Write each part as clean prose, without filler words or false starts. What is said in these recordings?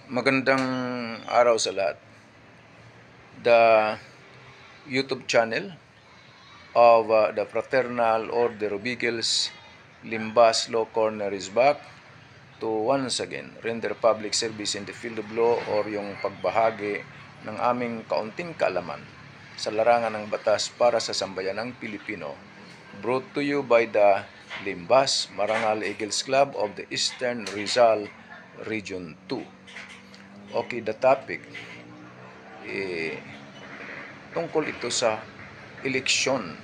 Magandang araw sa lahat. The YouTube channel of the Fraternal Order of Eagles Limbas Law Corner is back to once again render public service in the field of law or yung pagbahagi ng aming kaunting kaalaman sa larangan ng batas para sa sambayanang Pilipino. Brought to you by the Limbas Marangal Eagles Club of the Eastern Rizal Region 2. Okay, the topic, tungkol ito sa eleksyon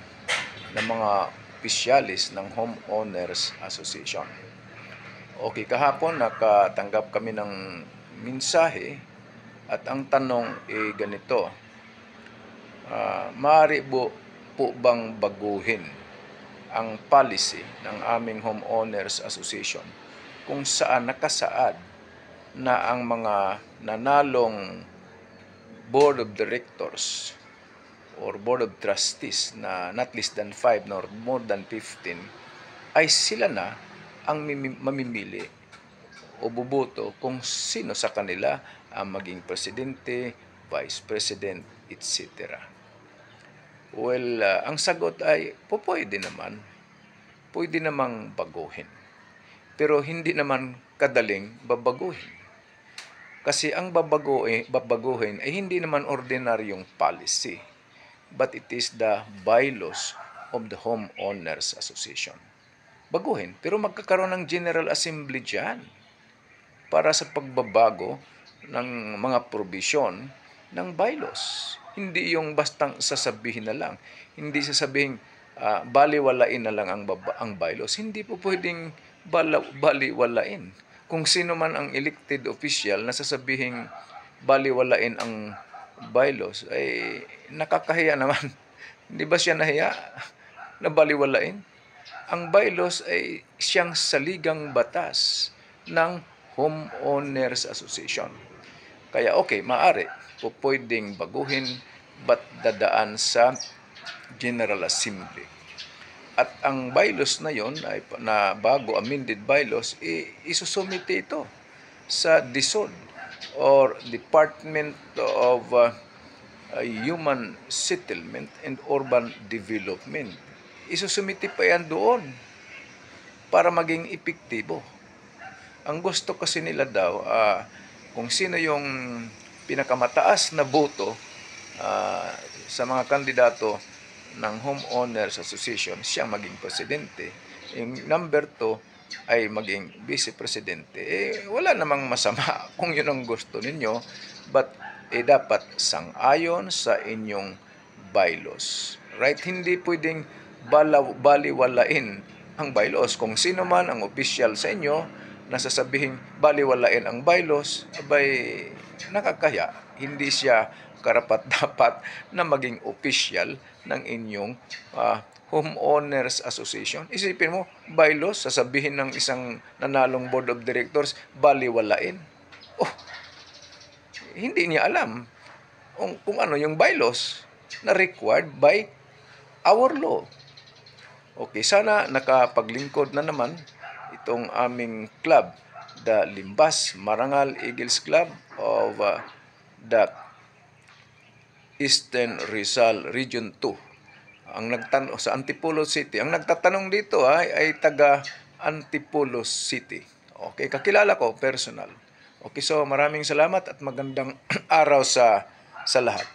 ng mga opisyalis ng Homeowners Association. Okay, kahapon nakatanggap kami ng mensahe at ang tanong ganito, maaari po bang baguhin ang policy ng aming Homeowners Association kung saan nakasaad na ang mga nanalong Board of Directors or Board of Trustees na not less than 5 nor more than 15 ay sila na ang mamimili o buboto kung sino sa kanila ang maging presidente, vice president, etc. Well, ang sagot ay pwede namang baguhin. Pero hindi naman kadaling babaguhin. Kasi ang babaguhin ay hindi naman ordinaryong policy, but it is the bylaws of the Homeowners Association. Baguhin, pero magkakaroon ng General Assembly dyan para sa pagbabago ng mga provision ng bylaws. Hindi yung bastang sasabihin na lang. Hindi sasabihin baliwalain na lang ang bylaws. Hindi po pwedeng baliwalain. Kung sino man ang elected official na sasabihing baliwalain ang bylaws, ay nakakahiya naman. Hindi ba siya nahiya na baliwalain? Ang bylaws ay siyang saligang batas ng Homeowners Association. Kaya okay, maaari po pwedeng baguhin but dadaan sa General Assembly. At ang bylaws na yon ay na bago amended bylaws, isusumite ito sa DSUD or Department of Human Settlement and Urban Development. Isusumite pa yan doon para maging epektibo. Ang gusto kasi nila daw, kung sino yung pinakamataas na boto sa mga kandidato ng Homeowners Association, siya maging presidente. Yung number 2 ay maging vice-presidente. Wala namang masama kung yun ang gusto ninyo, but dapat sang-ayon sa inyong bylaws. Right? Hindi pwedeng baliwalain ang bylaws. Kung sino man ang official sa inyo na sasabihin baliwalain ang bylaws, abay nakakaya. Hindi siya karapat-dapat na maging official ng inyong Homeowners Association. Isipin mo, bylaws, sasabihin ng isang nanalong Board of Directors, baliwalain. Hindi niya alam kung ano yung bylaws na required by our law. Okay, sana nakapaglingkod na naman itong aming club, the Limbas Marangal Eagles Club of the Eastern Rizal Region 2. Ang nagtanong sa Antipolo City. Ang nagtatanong dito ay taga Antipolo City. Okay, kakilala ko personal. Okay, so maraming salamat at magandang araw sa lahat.